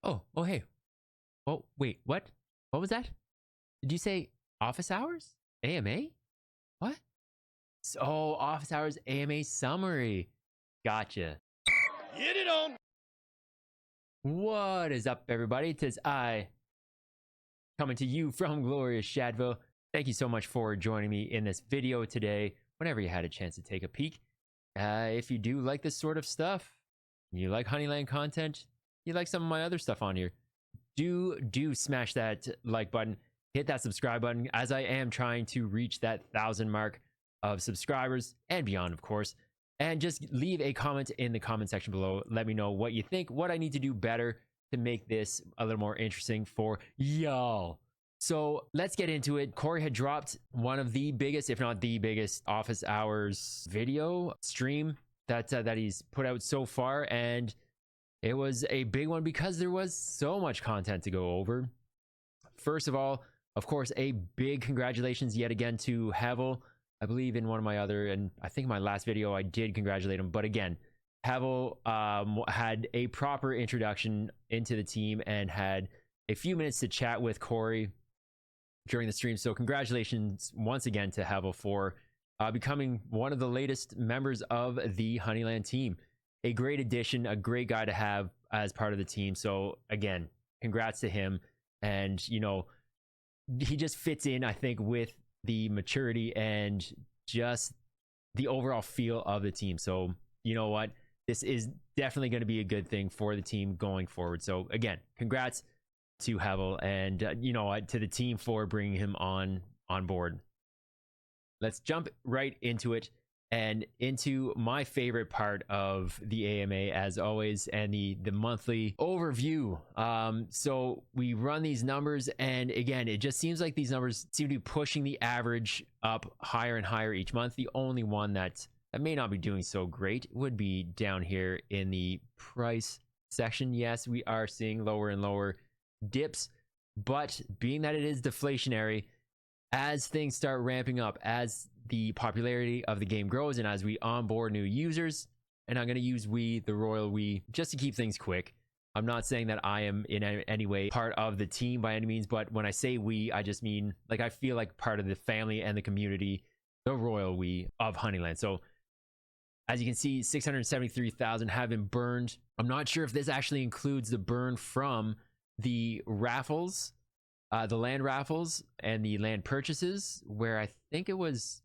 Oh, hey. Oh, wait, what? What was that? Did you say office hours? AMA? What? Oh, office hours AMA summary. Gotcha. Get it on. What is up, everybody? Tis I, coming to you from glorious Shadville. Thank you so much for joining me in this video today, whenever you had a chance to take a peek. If you do like this sort of stuff, you like Honeyland content, you like some of my other stuff on here, do smash that like button, hit that subscribe button, as I am trying to reach that 1,000 mark of subscribers and beyond, of course. And just leave a comment in the comment section below. Let me know what you think, what I need to do better to make this a little more interesting for y'all. So let's get into it. Corey had dropped one of the biggest, if not the biggest, office hours video stream that he's put out so far, and it was a big one because there was so much content to go over. First of all, of course, a big congratulations yet again to Hevel. I believe in one of my other, and I think my last video I did congratulate him, but again, Hevel had a proper introduction into the team and had a few minutes to chat with Corey during the stream. So congratulations once again to Hevel for becoming one of the latest members of the Honeyland team. A great addition, a great guy to have as part of the team. So again, congrats to him. And, you know, he just fits in, I think, with the maturity and just the overall feel of the team. So, you know what? This is definitely going to be a good thing for the team going forward. So again, congrats to Hevel and, you know what, to the team for bringing him on board. Let's jump right into it and into my favorite part of the AMA, as always, and the monthly overview. So we run these numbers, and again, it just seems like these numbers seem to be pushing the average up higher and higher each month. The only one that may not be doing so great would be down here in the price section. Yes, we are seeing lower and lower dips, but being that it is deflationary, as things start ramping up, as the popularity of the game grows, and as we onboard new users, and I'm going to use we, the royal we, just to keep things quick. I'm not saying that I am in any way part of the team by any means, but when I say we, I just mean, like, I feel like part of the family and the community, the royal we of Honeyland. So as you can see, 673,000 have been burned. I'm not sure if this actually includes the burn from the raffles, the land raffles and the land purchases, where I think it was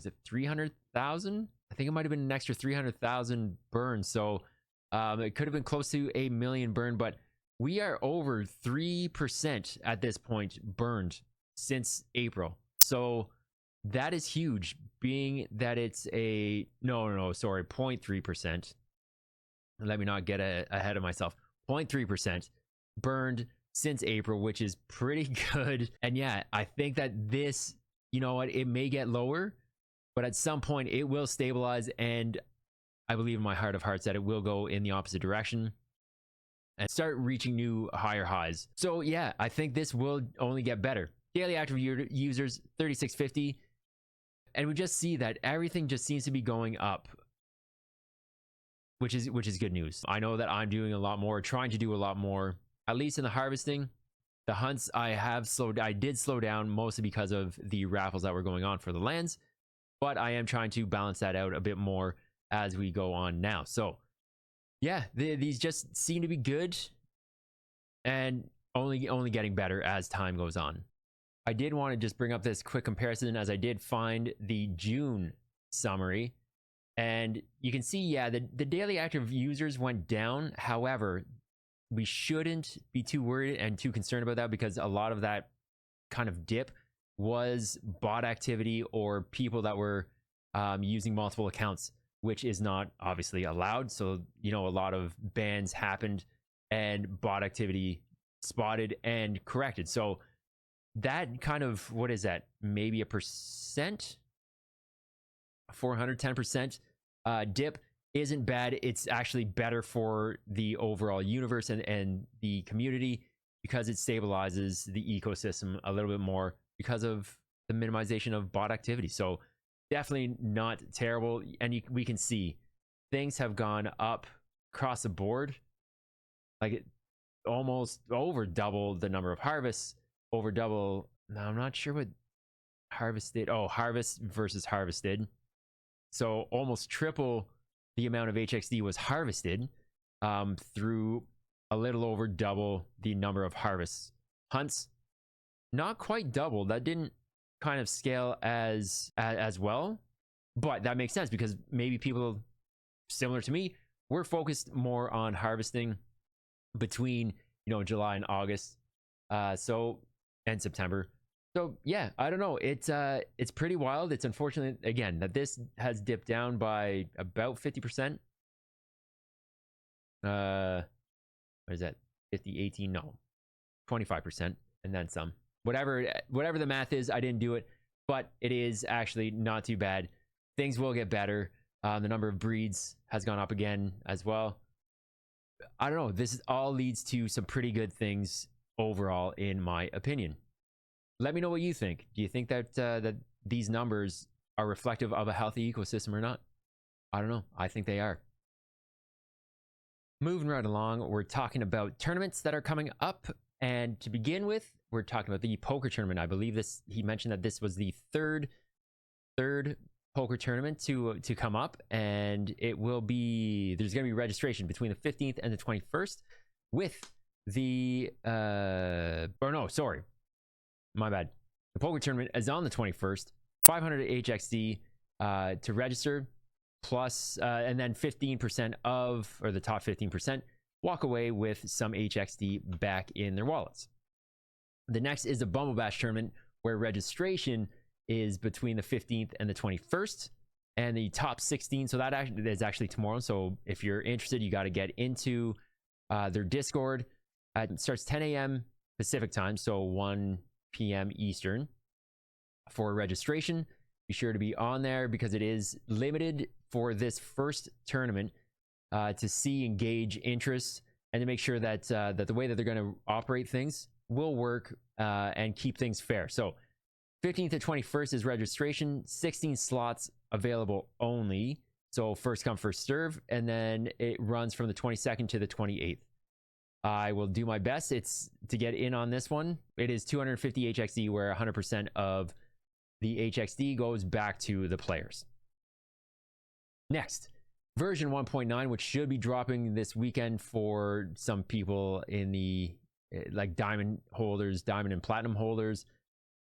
it 300,000? I think it might have been an extra 300,000 burn. So it could have been close to 1 million burn, but we are over 3% at this point burned since April. So that is huge, being that it's a sorry, 0.3%. Let me not get ahead of myself. 0.3% burned since April, which is pretty good. And yeah, I think that this, you know what, it may get lower, but at some point it will stabilize, and I believe in my heart of hearts that it will go in the opposite direction and start reaching new higher highs. So yeah, I think this will only get better. Daily active users 3650, and we just see that everything just seems to be going up, which is good news. I know that I'm doing a lot more, trying to do a lot more, at least in the harvesting. The hunts I did slow down, mostly because of the raffles that were going on for the lands, but I am trying to balance that out a bit more as we go on now. So yeah, these just seem to be good and only getting better as time goes on. I did want to just bring up this quick comparison, as I did find the June summary, and you can see, yeah, the daily active users went down. However, we shouldn't be too worried and too concerned about that, because a lot of that kind of dip was bot activity or people that were using multiple accounts, which is not obviously allowed. So, you know, a lot of bans happened and bot activity spotted and corrected. So that kind of, what is that? Maybe 1%, 410% dip isn't bad. It's actually better for the overall universe and the community, because it stabilizes the ecosystem a little bit more because of the minimization of bot activity. So definitely not terrible. And we can see things have gone up across the board. Like almost over double the number of harvests, over double. Now, I'm not sure what harvested. Oh, harvest versus harvested. So almost triple the amount of HXD was harvested through a little over double the number of harvests. Hunts, not quite double. That didn't kind of scale as well, but that makes sense because maybe people similar to me, we're focused more on harvesting between July and August, and September. So yeah, I don't know. It's pretty wild. It's unfortunate again that this has dipped down by about 50%. What is that? 50, 18, no, 25%, and then some. Whatever the math is, I didn't do it, but it is actually not too bad. Things will get better. The number of breeds has gone up again as well. I don't know. This all leads to some pretty good things overall, in my opinion. Let me know what you think. Do you think that that these numbers are reflective of a healthy ecosystem or not? I don't know. I think they are. Moving right along, we're talking about tournaments that are coming up. And to begin with, we're talking about the poker tournament. I believe he mentioned that this was the third poker tournament to come up, and there's going to be registration between the 15th and the 21st with the my bad. The poker tournament is on the 21st. 500 HXD to register, plus and then 15% or the top 15% walk away with some HXD back in their wallets. The next is the Bumble Bash tournament, where registration is between the 15th and the 21st, and the top 16. So that is actually tomorrow. So if you're interested, you got to get into their Discord. It starts 10 a.m. Pacific time, so 1 p.m. Eastern for registration. Be sure to be on there because it is limited for this first tournament to see and gauge interest and to make sure that that the way that they're going to operate things will work and keep things fair. So 15th to 21st is registration, 16 slots available only. So first come, first serve, and then it runs from the 22nd to the 28th. I will do my best. It's to get in on this one. It is 250 HXD, where 100% of the HXD goes back to the players. Next, version 1.9, which should be dropping this weekend for some people in the like diamond holders, diamond and platinum holders.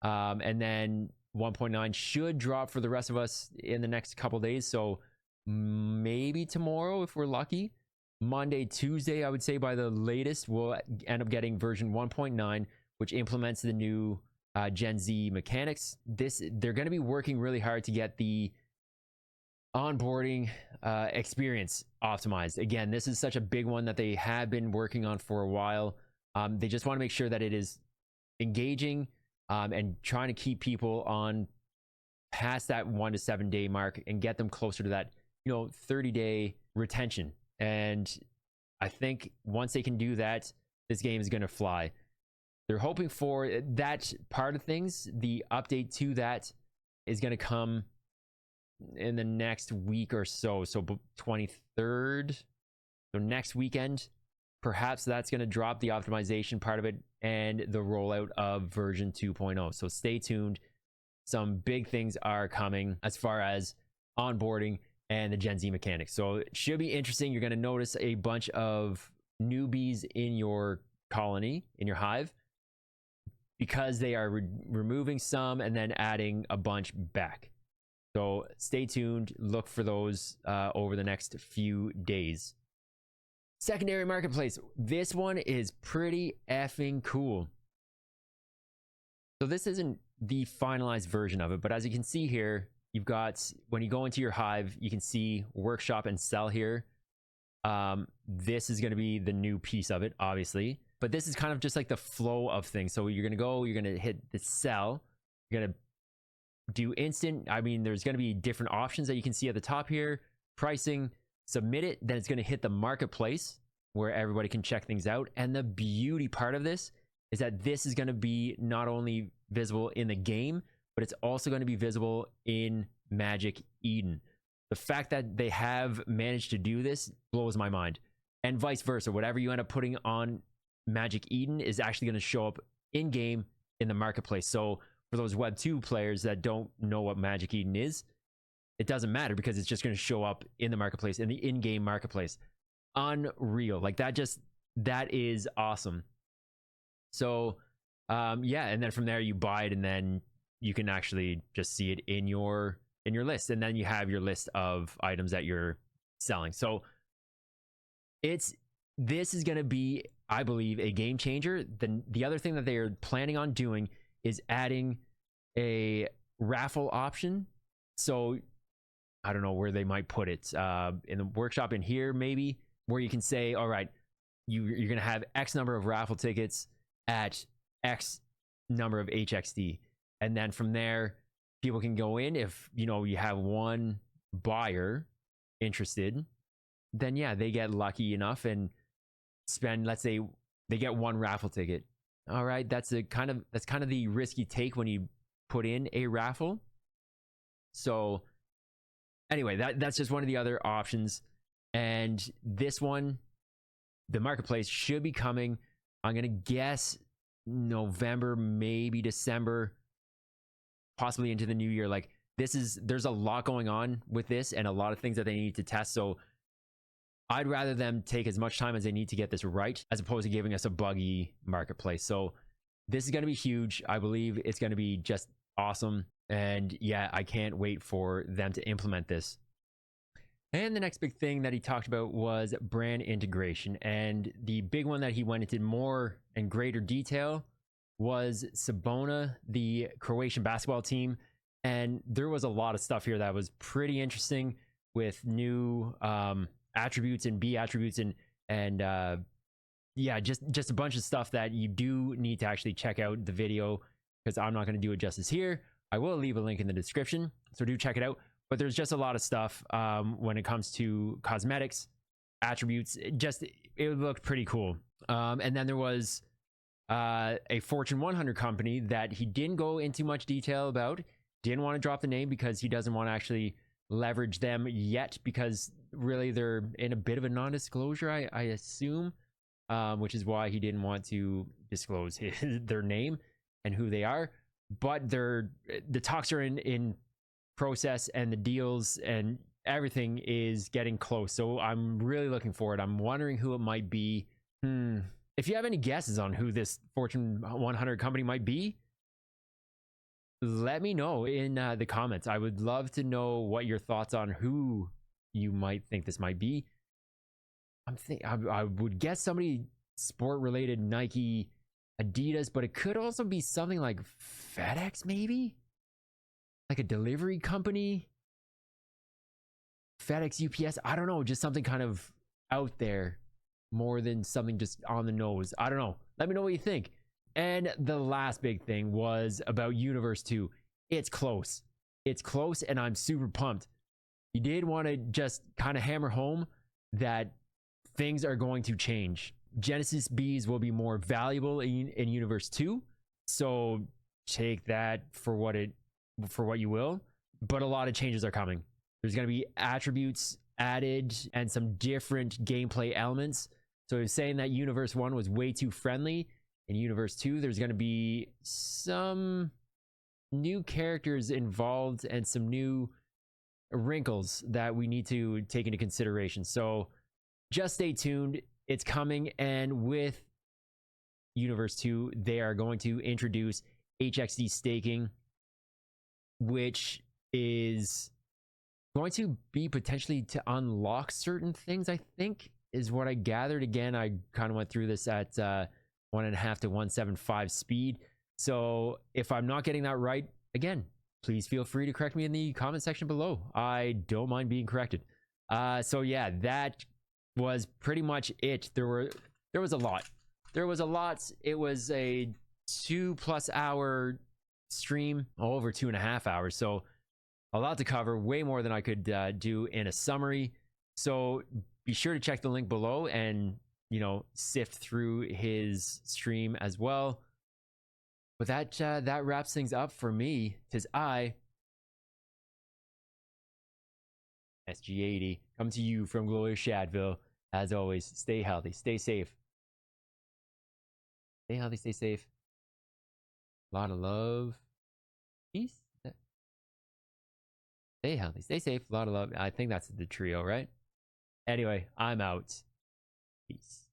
And then 1.9 should drop for the rest of us in the next couple days. So maybe tomorrow if we're lucky. Monday, Tuesday, I would say by the latest, we'll end up getting version 1.9, which implements the new Gen Z mechanics. They're going to be working really hard to get the onboarding experience optimized. Again, this is such a big one that they have been working on for a while. They just want to make sure that it is engaging and trying to keep people on past that 1 to 7 day mark and get them closer to that 30-day retention. And I think once they can do that, this game is going to fly. They're hoping for that part of things. The update to that is going to come in the next week or so. So 23rd, so next weekend, perhaps that's going to drop the optimization part of it and the rollout of version 2.0. So stay tuned. Some big things are coming as far as onboarding and the Gen Z mechanics. So it should be interesting. You're going to notice a bunch of newbies in your colony, in your hive, because they are removing some and then adding a bunch back. So stay tuned. Look for those over the next few days. Secondary marketplace. This one is pretty effing cool. So this isn't the finalized version of it, but as you can see here, you've got, when you go into your hive, you can see workshop and sell here. This is going to be the new piece of it, obviously, but this is kind of just like the flow of things. So you're going to hit the sell. You're going to do instant. I mean, there's going to be different options that you can see at the top here. Pricing, submit it. Then it's going to hit the marketplace where everybody can check things out. And the beauty part of this is that this is going to be not only visible in the game, but it's also going to be visible in Magic Eden. The fact that they have managed to do this blows my mind. And vice versa. Whatever you end up putting on Magic Eden is actually going to show up in game in the marketplace. So for those Web 2 players that don't know what Magic Eden is, it doesn't matter because it's just going to show up in the marketplace, in the in-game marketplace. Unreal. Like that is awesome. So yeah, and then from there you buy it, and then you can actually just see it in your list, and then you have your list of items that you're selling. So this is going to be, I believe, a game changer. The other thing that they are planning on doing is adding a raffle option. So I don't know where they might put it, in the workshop in here maybe, where you can say, all right, you're going to have X number of raffle tickets at X number of HXD. And then from there, people can go in. If, you have one buyer interested, then yeah, they get lucky enough and spend, let's say they get one raffle ticket. All right, that's kind of the risk you take when you put in a raffle. So anyway, that's just one of the other options. And this one, the marketplace should be coming, I'm gonna guess November, maybe December, possibly into the new year. Like there's a lot going on with this and a lot of things that they need to test. So I'd rather them take as much time as they need to get this right, as opposed to giving us a buggy marketplace. So this is going to be huge. I believe it's going to be just awesome. And yeah, I can't wait for them to implement this. And the next big thing that he talked about was brand integration. And the big one that he went into more and greater detail was Sabona, the Croatian basketball team. And there was a lot of stuff here that was pretty interesting, with new attributes and B attributes and yeah, just a bunch of stuff that you do need to actually check out the video, because I'm not going to do it justice here. I will leave a link in the description, so do check it out. But there's just a lot of stuff when it comes to cosmetics, attributes. It looked pretty cool. And then there was a Fortune 100 company that he didn't go into much detail about. Didn't want to drop the name because he doesn't want to actually leverage them yet, because really they're in a bit of a non-disclosure, I assume, which is why he didn't want to disclose their name and who they are. But the talks are in process, and the deals and everything is getting close. So I'm really looking forward. I'm wondering who it might be. If you have any guesses on who this Fortune 100 company might be, let me know in the comments. I would love to know what your thoughts on who you might think this might be. I would guess somebody sport related, Nike, Adidas, but it could also be something like FedEx, maybe like a delivery company, FedEx, UPS. I don't know, just something kind of out there more than something just on the nose. I don't know. Let me know what you think. And the last big thing was about Universe 2. It's close. It's close, and I'm super pumped. You did want to just kind of hammer home that things are going to change. Genesis bees will be more valuable in Universe 2. So take that for what you will. But a lot of changes are coming. There's going to be attributes added and some different gameplay elements. So he's saying that Universe 1 was way too friendly. In Universe 2, there's going to be some new characters involved and some new wrinkles that we need to take into consideration. So just stay tuned. It's coming. And with Universe 2, they are going to introduce HXD staking, which is going to be potentially to unlock certain things, I think, is what I gathered. Again, I kind of went through this at 1.5 to 1.75 speed. So if I'm not getting that right, again, please feel free to correct me in the comment section below. I don't mind being corrected. So yeah, that was pretty much it. There was a lot. It was a 2+ hour stream, over 2.5 hours. So a lot to cover, way more than I could do in a summary. So be sure to check the link below and sift through his stream as well. But that wraps things up for me. 'Tis I, SG80, come to you from glorious Shadville. As always, stay healthy, stay safe. Stay healthy, stay safe. A lot of love. Peace. Stay healthy, stay safe. A lot of love. I think that's the trio, right? Anyway, I'm out. Peace.